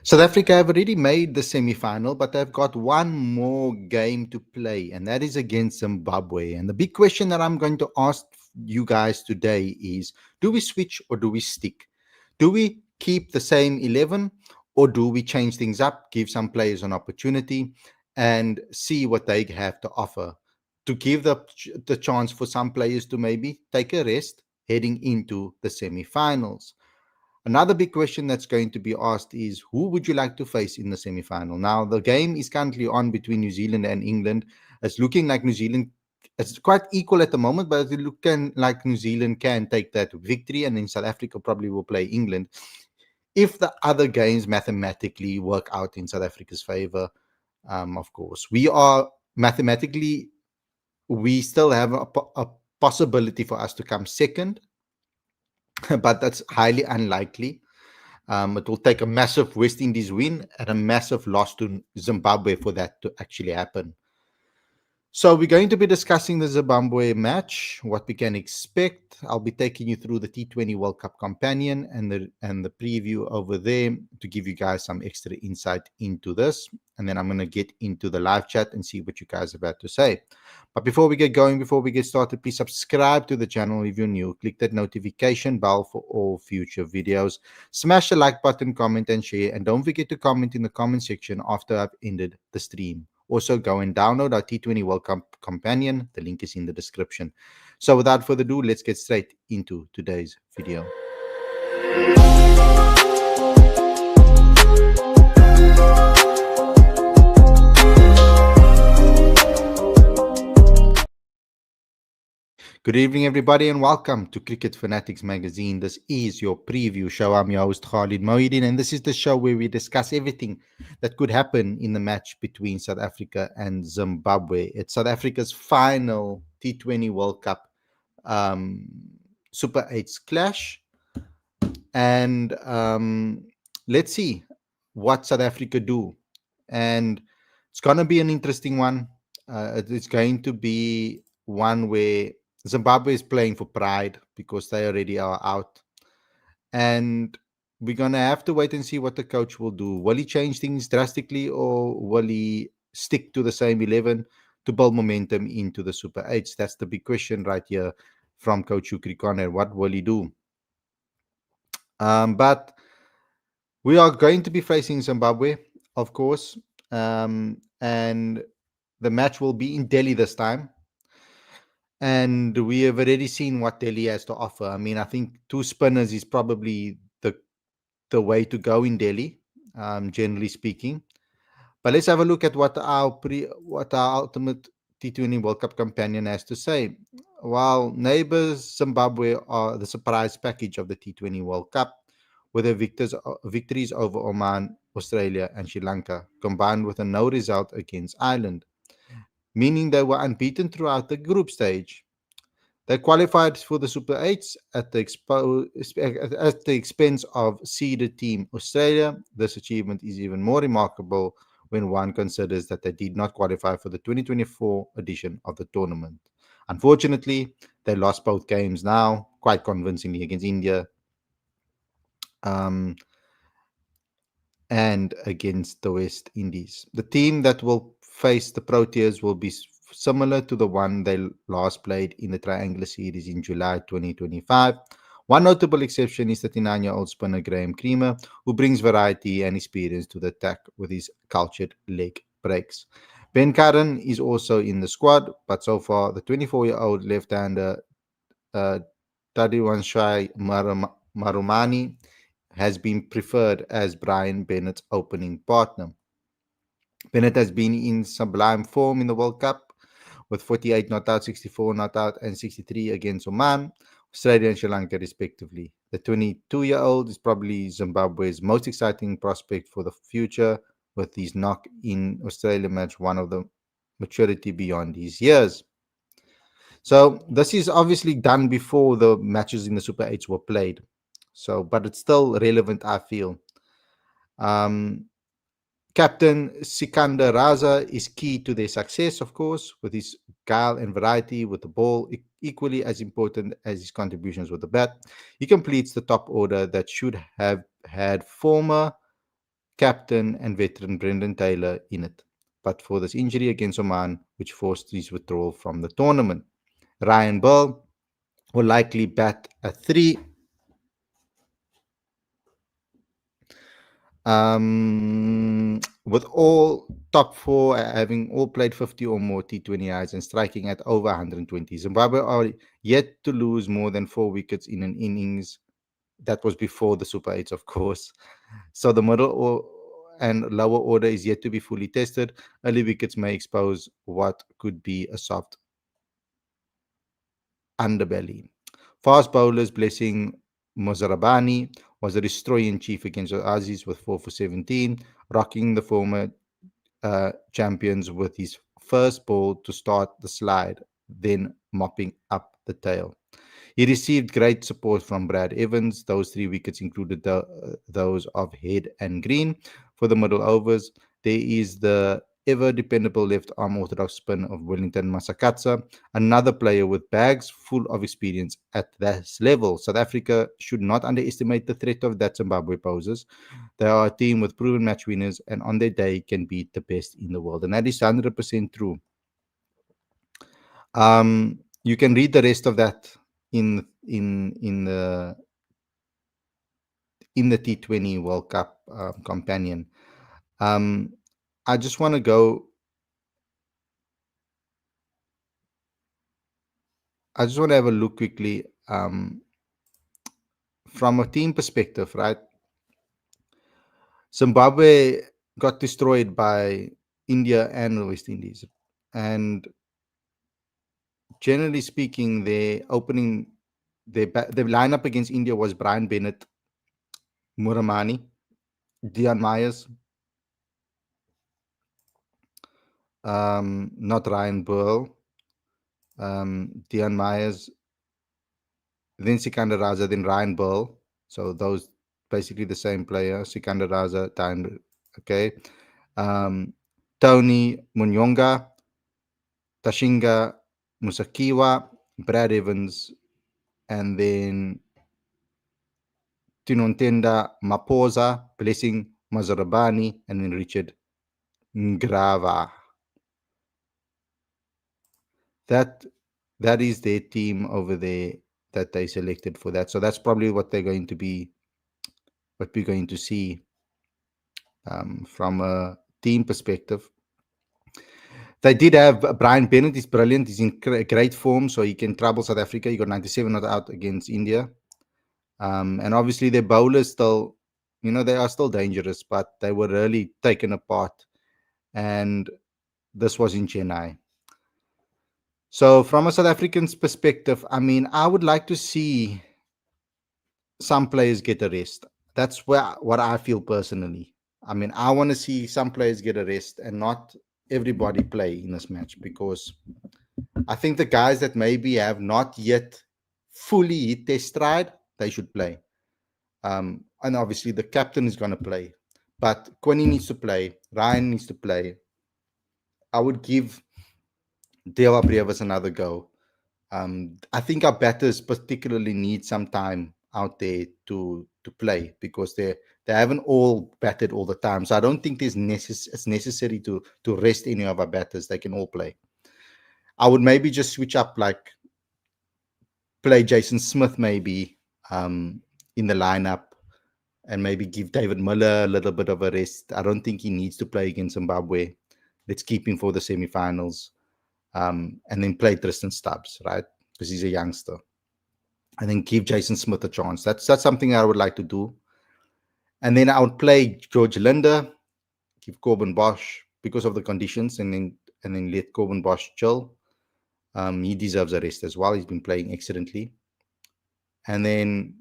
South Africa have already made the semi-final, but they've got one more game to play, and that is against Zimbabwe. And the big question that I'm going to ask you guys today is, do we switch or do we stick? Do we keep the same 11 or do we change things up, give some players an opportunity and see what they have to offer, to give the chance for some players to maybe take a rest heading into the semi-finals? Another big question that's going to be asked is, who would you like to face in the semi-final? Now, the game is currently on between New Zealand and England. It's looking like New Zealand, it's quite equal at the moment, but it's looking like New Zealand can take that victory, and then South Africa probably will play England. If the other games mathematically work out in South Africa's favor, of course, we still have a possibility for us to come second, but that's highly unlikely. It will take a massive West Indies win and a massive loss to Zimbabwe for that to actually happen. So we're going to be discussing the Zimbabwe match, what we can expect. I'll be taking you through the T20 World Cup companion and the preview over there to give you guys some extra insight into this. And then I'm going to get into the live chat and see what you guys have about to say. But before we get going, before we get started, please subscribe to the channel if you're new. Click that notification bell for all future videos. Smash the like button, comment, and share. And don't forget to comment in the comment section after I've ended the stream. Also, go and download our T20 World Cup companion. The link is in the description. So without further ado, let's get straight into today's video. Good evening, everybody, and welcome to Cricket Fanatics Magazine. This is your preview show. I'm your host, Khalid, and this is the show where we discuss everything that could happen in the match between South Africa and Zimbabwe. It's South Africa's final T20 World Cup Super 8s clash. And let's see what South Africa do. And it's going to be an interesting one. It's going to be one where Zimbabwe is playing for pride because they already are out. And we're going to have to wait and see what the coach will do. Will he change things drastically or will he stick to the same 11 to build momentum into the Super 8s? That's the big question right here from Coach Shukri Conner. What will he do? But we are going to be facing Zimbabwe, of course. And the match will be in Delhi this time. And we have already seen what Delhi has to offer. I mean, I think two spinners is probably the way to go in Delhi, generally speaking. But let's have a look at what our ultimate T20 World Cup companion has to say. While neighbours Zimbabwe are the surprise package of the T20 World Cup, with their victories over Oman, Australia, and Sri Lanka, combined with a no result against Ireland, meaning they were unbeaten throughout the group stage. They qualified for the Super 8s at the expense of seeded team Australia. This achievement is even more remarkable when one considers that they did not qualify for the 2024 edition of the tournament. Unfortunately, they lost both games now, quite convincingly against India and against the West Indies. The team that will face the Proteas will be similar to the one they last played in the Triangular Series in July 2025. One notable exception is 39-year-old spinner Graham Creamer, who brings variety and experience to the attack with his cultured leg breaks. Ben Curran is also in the squad, but so far the 24-year-old left-hander Tadiwanshai Marumani has been preferred as Brian Bennett's opening partner. Bennett has been in sublime form in the World Cup with 48 not out, 64 not out, and 63 against Oman, Australia, and Sri Lanka, respectively. The 22-year-old is probably Zimbabwe's most exciting prospect for the future, with his knock in Australia match one of the maturity beyond his years. So this is obviously done before the matches in the Super 8s were played. So, but it's still relevant, I feel. Captain Sikandar Raza is key to their success, of course, with his guile and variety with the ball, equally as important as his contributions with the bat. He completes the top order that should have had former captain and veteran Brendan Taylor in it, but for this injury against Oman, which forced his withdrawal from the tournament. Ryan Ball will likely bat at 3. With all top 4 having all played 50 or more T20Is and striking at over 120. Zimbabwe are yet to lose more than 4 wickets in an innings. That was before the Super 8s, of course. So the and lower order is yet to be fully tested. Early wickets may expose what could be a soft underbelly. Fast bowlers Blessing Mozarabani was a destroyer in chief against the Aussies with 4 for 17, rocking the former champions with his first ball to start the slide, then mopping up the tail. He received great support from Brad Evans. Those 3 wickets included those of Head and Green. For the middle overs, there is the ever dependable left arm orthodox spin of Wellington Masakatsa, another player with bags full of experience at this level. South Africa should not underestimate the threat of that Zimbabwe poses. They are a team with proven match winners and on their day can beat the best in the world. And that is 100% true. You can read the rest of that in the T20 World Cup companion. I just want to go. I just want to have a look quickly from a team perspective, right? Zimbabwe got destroyed by India and the West Indies, and generally speaking, the lineup against India was Brian Bennett, Muramani, Dion Myers, not Ryan Burl, Dion Myers, then Sikandar Raza, then Ryan Burl. So those basically the same player. Sikandar Raza, okay. Tony Munyonga, Tashinga Musakiwa, Brad Evans, and then Tinontenda Maposa, Blessing Mazarabani, and then Richard Ngrava. That is their team over there that they selected for that. So that's probably what we're going to see from a team perspective. They did have Brian Bennett. He's brilliant. He's in great form, so he can trouble South Africa. He got 97 not out against India. And obviously their bowlers still, they are still dangerous, but they were really taken apart. And this was in Chennai. So from a South African's perspective, I would like to see some players get a rest. That's what I feel personally. I want to see some players get a rest and not everybody play in this match, because I think the guys that maybe have not yet fully hit their stride, they should play. And obviously the captain is going to play, but Quinny needs to play. Ryan needs to play. I would give Deva Brevas another go. I think our batters particularly need some time out there to play, because they haven't all batted all the time. So I don't think it's necessary to rest any of our batters. They can all play. I would maybe just switch up, like play Jason Smith maybe in the lineup, and maybe give David Miller a little bit of a rest. I don't think he needs to play against Zimbabwe. Let's keep him for the semi-finals, and then play Tristan Stubbs, right? Because he's a youngster. And then give Jason Smith a chance. That's something I would like to do. And then I would play George Linder, give Corbin Bosch because of the conditions, and then let Corbin Bosch chill. He deserves a rest as well. He's been playing excellently. And then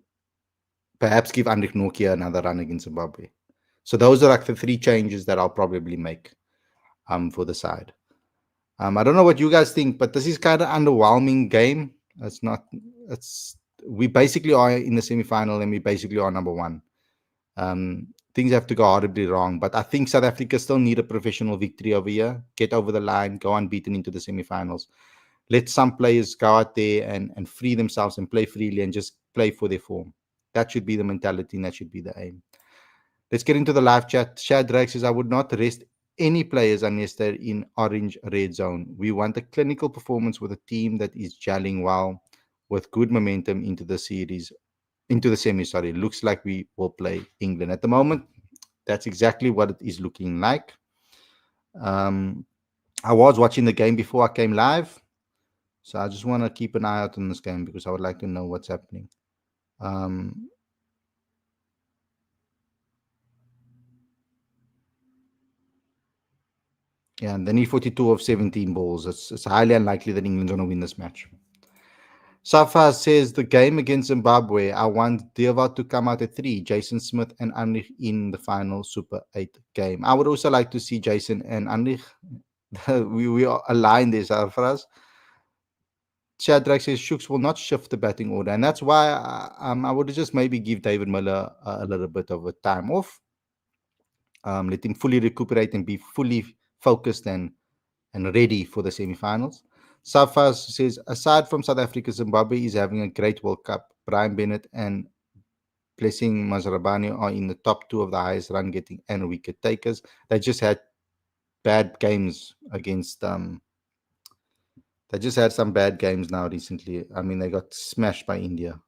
perhaps give Andrik Nokia another run against Zimbabwe. So those are like the 3 changes that I'll probably make for the side. I don't know what you guys think, but this is kind of underwhelming game. We basically are in the semi-final, and we basically are number 1. Things have to go horribly wrong, but I think South Africa still need a professional victory over here. Get over the line, go unbeaten into the semi-finals. Let some players go out there and free themselves and play freely and just play for their form. That should be the mentality, and that should be the aim. Let's get into the live chat. Shadrach says, I would not rest any players unless they're in orange red zone. We want a clinical performance with a team that is gelling well with good momentum into the series, into the semi. Sorry, looks like we will play England at the moment. That's exactly what it is looking like. Um, I was watching the game before I came live, so I just want to keep an eye out on this game because I would like to know what's happening. Um, yeah, and they need 42 of 17 balls. It's highly unlikely that England's going to win this match. Safa says the game against Zimbabwe, I want Deva to come out at 3, Jason Smith and Anrich in the final Super 8 game. I would also like to see Jason and Anrich. we are aligned there, Sarfraz. Shadrach says Shooks will not shift the batting order, and that's why I would just maybe give David Miller a little bit of a time off, let him fully recuperate and be fully focused and ready for the semi-finals. Safas says, aside from South Africa, Zimbabwe is having a great World Cup. Brian Bennett and Blessing Mazarabani are in the top 2 of the highest run getting and wicket takers. They just had bad games against they just had some bad games now recently. I mean, they got smashed by India.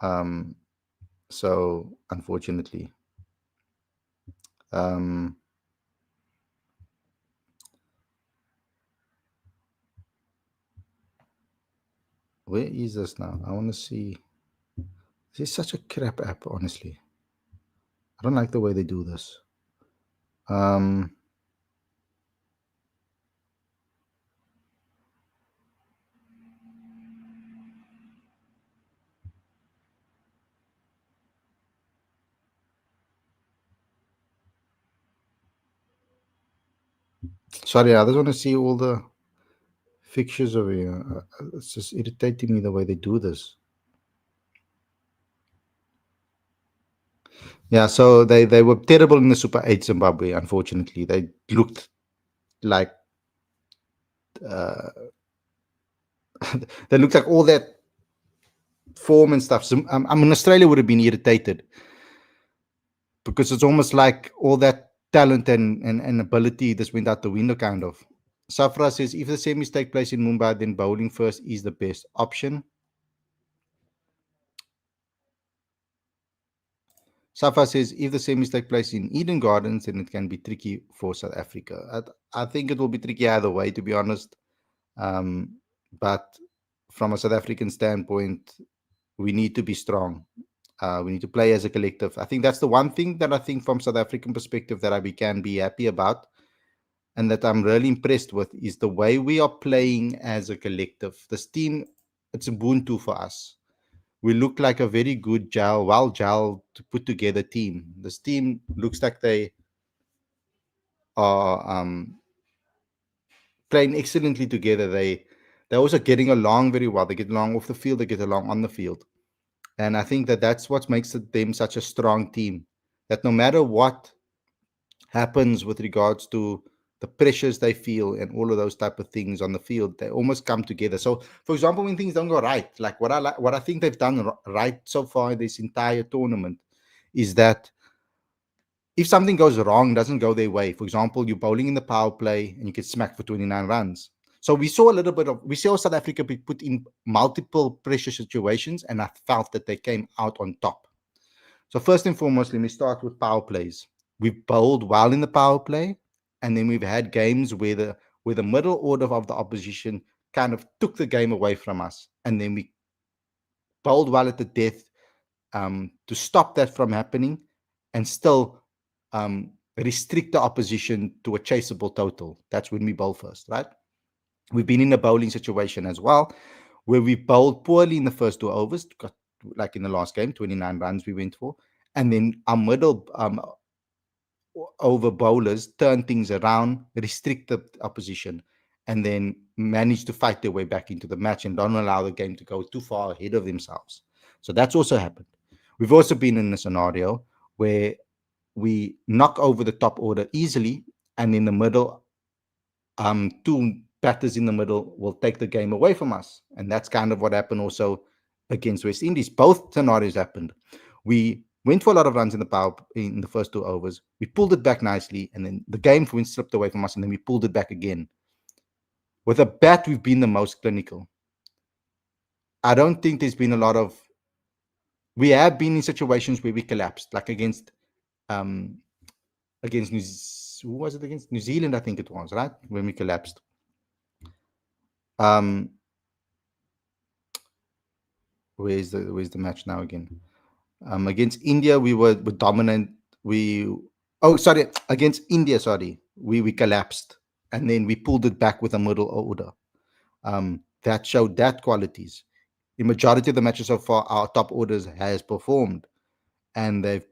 Um, so unfortunately, um, where is this now? I want to see. This is such a crap app, honestly. I don't like the way they do this. Um, Sorry, I just want to see all the fixtures over here. It's just irritating me the way they do this. Yeah, so they were terrible in the Super 8 Zimbabwe, unfortunately. They looked like uh, they looked like all that form and stuff. So, I mean, Australia would have been irritated because it's almost like all that talent and ability just went out the window, kind of. Safra says, if the semis take place in Mumbai, then bowling first is the best option. Safa says, if the semis take place in Eden Gardens, then it can be tricky for South Africa. I think it will be tricky either way, to be honest. But from a South African standpoint, we need to be strong. We need to play as a collective. I think that's the one thing that I think from South African perspective that we can be happy about and that I'm really impressed with is the way we are playing as a collective. This team, it's Ubuntu for us. We look like a very good well gel to put together team. This team looks like they are playing excellently together. They're also getting along very well. They get along off the field. They get along on the field, and I think that that's what makes them such a strong team. That no matter what happens with regards to the pressures they feel and all of those type of things on the field, they almost come together. So, for example, when things don't go right, like what I think they've done right so far in this entire tournament, is that if something goes wrong, doesn't go their way. For example, you're bowling in the power play and you get smacked for 29 runs. So we saw South Africa be put in multiple pressure situations, and I felt that they came out on top. So first and foremost, let me start with power plays. We've bowled well in the power play, and then we've had games where the middle order of the opposition kind of took the game away from us, and then we bowled well at the death to stop that from happening, and still restrict the opposition to a chaseable total. That's when we bowl first, right? We've been in a bowling situation as well where we bowled poorly in the first 2 overs, like in the last game, 29 runs we went for. And then our middle over bowlers turn things around, restrict the opposition, and then manage to fight their way back into the match and don't allow the game to go too far ahead of themselves. So that's also happened. We've also been in a scenario where we knock over the top order easily, and in the middle, 2 batters in the middle will take the game away from us. And that's kind of what happened also against West Indies. Both scenarios happened. We went for a lot of runs in the power in the first 2 overs. We pulled it back nicely, and then the game went slipped away from us, and then we pulled it back again. With a bat, we've been the most clinical. I don't think there's been a lot of. We have been in situations where we collapsed, like um, against who was it against New Zealand? I think it was right when we collapsed. Um, where's the match now again? Against India, were dominant. We sorry, against India, sorry, we collapsed, and then we pulled it back with a middle order. That showed that qualities. The majority of the matches so far, our top orders has performed, and they've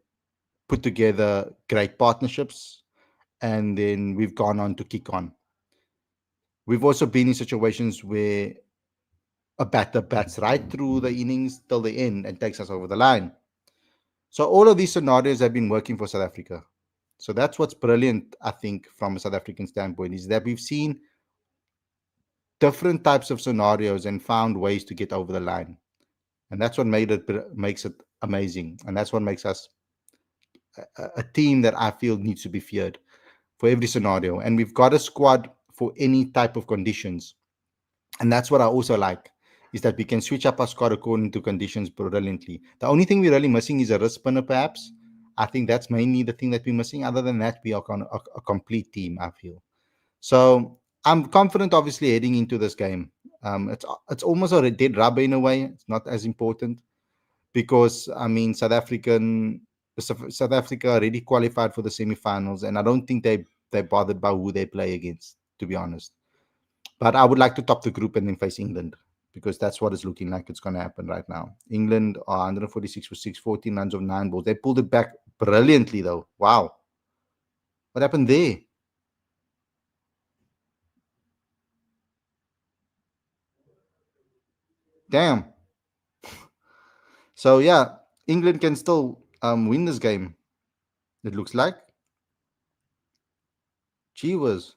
put together great partnerships, and then we've gone on to kick on. We've also been in situations where a batter bats right through the innings till the end and takes us over the line. So all of these scenarios have been working for South Africa. So that's what's brilliant, I think, from a South African standpoint, is that we've seen different types of scenarios and found ways to get over the line. And that's what makes it amazing. And that's what makes us a team that I feel needs to be feared for every scenario. And we've got a squad for any type of conditions. And that's what I also like, is that we can switch up our squad according to conditions brilliantly. The only thing we're really missing is a wrist spinner, perhaps. I think that's mainly the thing that we're missing. Other than that, we are a complete team, I feel. So I'm confident, obviously, heading into this game. It's almost a dead rubber in a way. It's not as important because, I mean, South Africa already qualified for the semi-finals, and I don't think they bothered by who they play against, to be honest. But I would like to top the group and then face England, because that's what it's looking like it's going to happen right now. England are 146 for 6, 14 runs of 9 balls. They pulled it back brilliantly, though. Wow. What happened there? Damn. So, yeah, England can still win this game, it looks like. Gee whiz.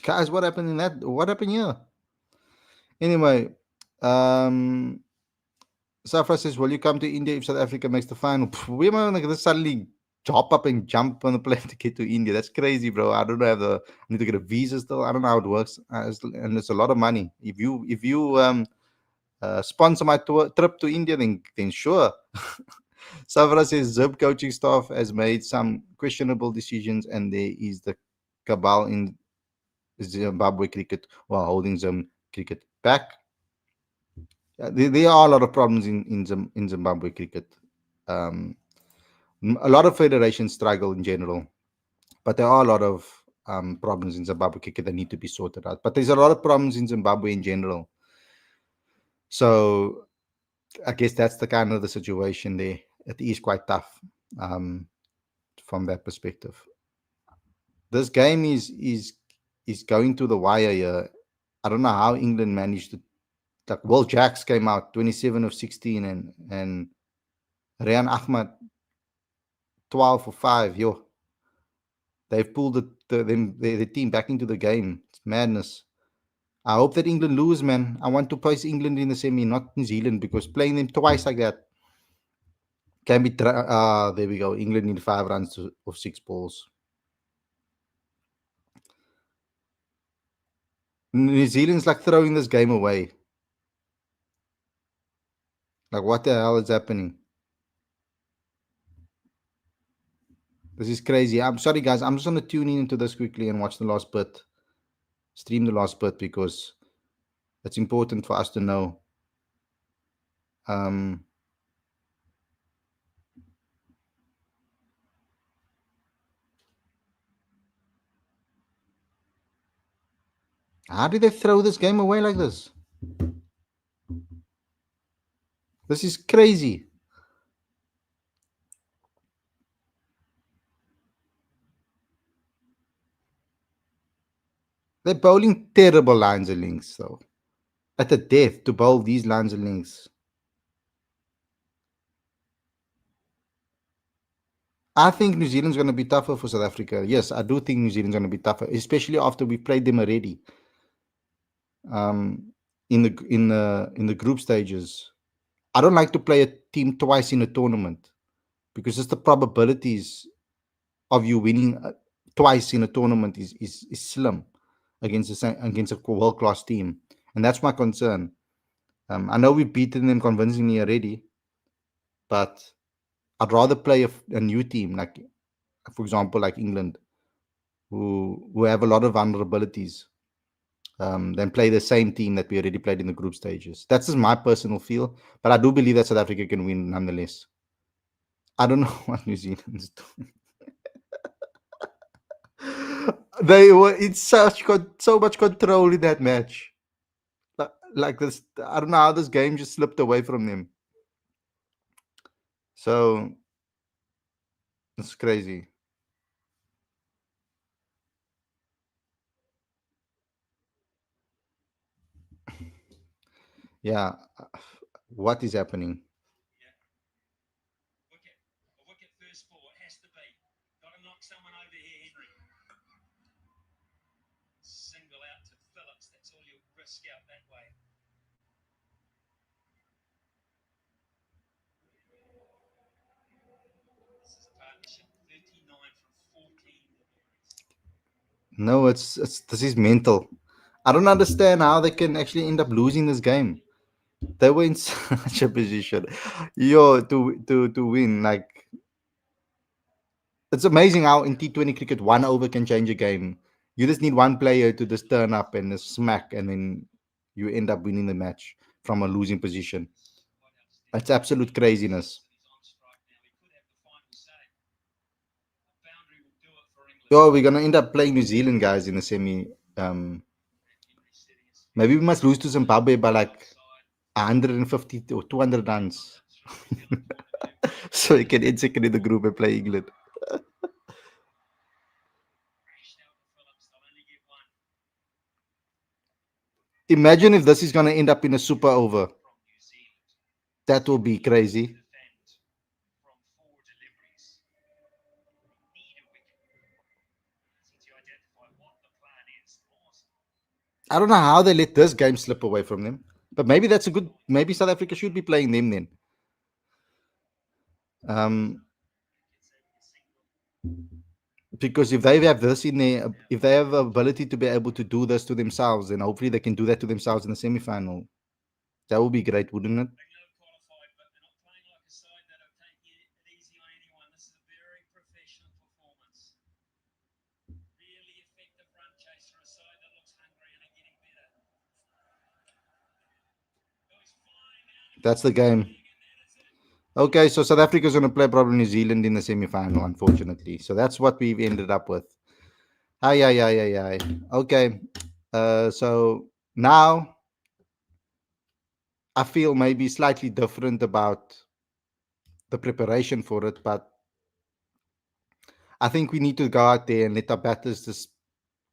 Guys, what happened in that? What happened here? Anyway, um, Safra says, will you come to India if South Africa makes the final? We're going to suddenly hop up and jump on the plane to get to India. That's crazy, bro. I don't have I need to get a visa still. I don't know how it works. And it's a lot of money. If you sponsor my trip to India, then sure. Savra says Zib coaching staff has made some questionable decisions, and there is the cabal in Zimbabwe cricket while holding Zim cricket back. There are a lot of problems in Zimbabwe cricket. Um, a lot of federations struggle in general, but there are a lot of problems in Zimbabwe cricket that need to be sorted out. But there's a lot of problems in Zimbabwe in general. So I guess that's the kind of the situation there. It is quite tough from that perspective. This game is going to the wire here. I don't know how England managed to. Like Will Jacks came out 27 of 16, and Rian Ahmad 12 for 5. Yo, they've pulled the team back into the game. It's madness. I hope that England lose, man. I want to place England in the semi, not New Zealand, because playing them twice like that can be. There we go. England need 5 runs of 6 balls. New Zealand's like throwing this game away. Like, what the hell is happening? This is crazy. I'm sorry, guys. I'm just going to tune in into this quickly and watch the last bit. Stream the last bit because it's important for us to know. Um, how did they throw this game away like this? This is crazy. They're bowling terrible lines and links, though. At the death to bowl these lines and links. I think New Zealand's going to be tougher for South Africa. Yes, I do think New Zealand's going to be tougher, especially after we played them already. in the group stages. I don't like to play a team twice in a tournament because just the probabilities of you winning twice in a tournament is slim against a world class team, and that's my concern. I know we've beaten them convincingly already, but I'd rather play a new team, like for example, like England, who have a lot of vulnerabilities, than play the same team that we already played in the group stages. That's just my personal feel, but I do believe that South Africa can win nonetheless. I don't know what New Zealand's doing. They were in so much control in that match. Like this, I don't know how this game just slipped away from them. So it's crazy. Yeah, what is happening? No, it's this is mental. I don't understand how they can actually end up losing this game. They were in such a position, to win. Like it's amazing how in T20 cricket 1 over can change a game. You just need one player to just turn up and just smack, and then you end up winning the match from a losing position. It's absolute craziness. Oh, we're gonna end up playing New Zealand guys in the semi. Um, Maybe we must lose to Zimbabwe by like 150 or 200 runs, so we can end second in the group and play England. Imagine if this is gonna end up in a super over. That will be crazy. I don't know how they let this game slip away from them. But maybe that's a good. Maybe South Africa should be playing them then. Um, because if they have this in their, if they have the ability to be able to do this to themselves, then hopefully they can do that to themselves in the semi-final. That would be great, wouldn't it? That's the game. Okay, so South Africa's going to play probably New Zealand in the semi-final, unfortunately. So that's what we've ended up with. Aye, aye, aye, aye, aye. Okay. So now I feel maybe slightly different about the preparation for it, but I think we need to go out there and let our batters just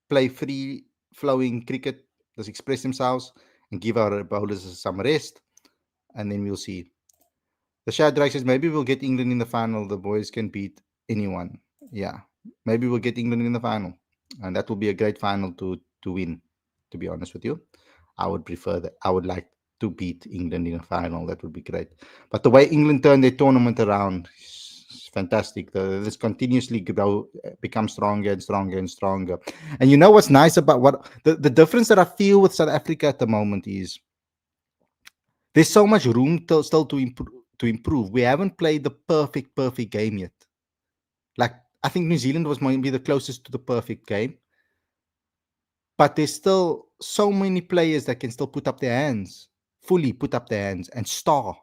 play free flowing cricket, just express themselves and give our bowlers some rest, and then we'll see. The Shadrach says maybe we'll get England in the final. The boys can beat anyone. Yeah, maybe we'll get England in the final, and that will be a great final to win. To be honest with you, I would prefer that. I would like to beat England in a final. That would be great. But the way England turned their tournament around is fantastic. This continuously grow, become stronger and stronger and stronger. And you know what's nice about what the difference that I feel with South Africa at the moment is there's so much room still to improve. To improve, we haven't played the perfect game yet. Like I think New Zealand was maybe the closest to the perfect game, but there's still so many players that can still put up their hands, fully put up their hands and star.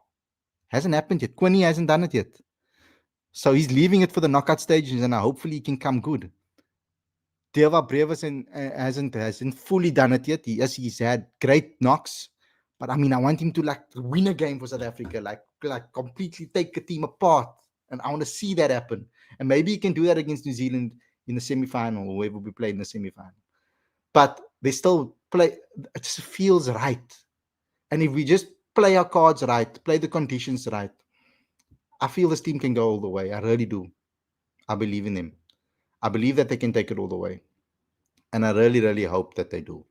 Hasn't happened yet. Quinny hasn't done it yet, so he's leaving it for the knockout stages, and hopefully he can come good. Deva Brevis hasn't fully done it yet. He's had great knocks, but I mean, I want him to like win a game for South Africa, like completely take a team apart, and I want to see that happen. And maybe he can do that against New Zealand in the semi-final, or whoever we play in the semi-final. But they still play. It just feels right, and if we just play our cards right, play the conditions right, I feel this team can go all the way. I really do. I believe in them. I believe that they can take it all the way, and I really, really hope that they do.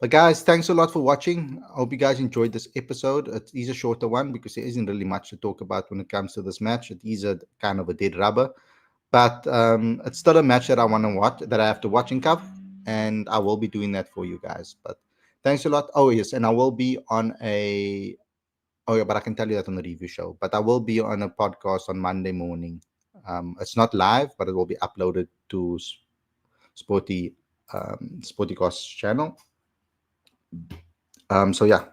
But guys, thanks a lot for watching. I hope you guys enjoyed this episode. It is a shorter one because there isn't really much to talk about when it comes to this match. It is a kind of a dead rubber, but it's still a match that I want to watch, that I have to watch and cover, and I will be doing that for you guys. But thanks a lot. Oh yes, and I will be on a. Oh yeah, but I can tell you that on the review show. But I will be on a podcast on Monday morning. It's not live, but it will be uploaded to Sporty Sportycast channel. So yeah,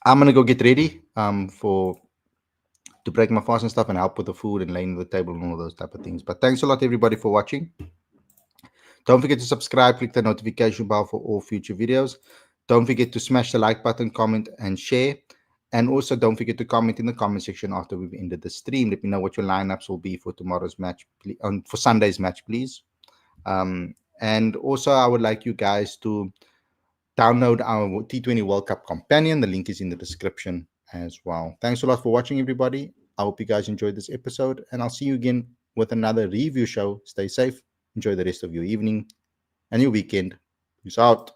I'm gonna go get ready for to break my fast and stuff and help with the food and laying the table and all those type of things. But thanks a lot everybody for watching. Don't forget to subscribe, click the notification bell for all future videos. Don't forget to smash the like button, comment, and share. And also don't forget to comment in the comment section after we've ended the stream. Let me know what your lineups will be for tomorrow's match, for Sunday's match, please. And also I would like you guys to download our T20 World Cup companion. The link is in the description as well. Thanks a lot for watching, everybody. I hope you guys enjoyed this episode, and I'll see you again with another review show. Stay safe. Enjoy the rest of your evening and your weekend. Peace out.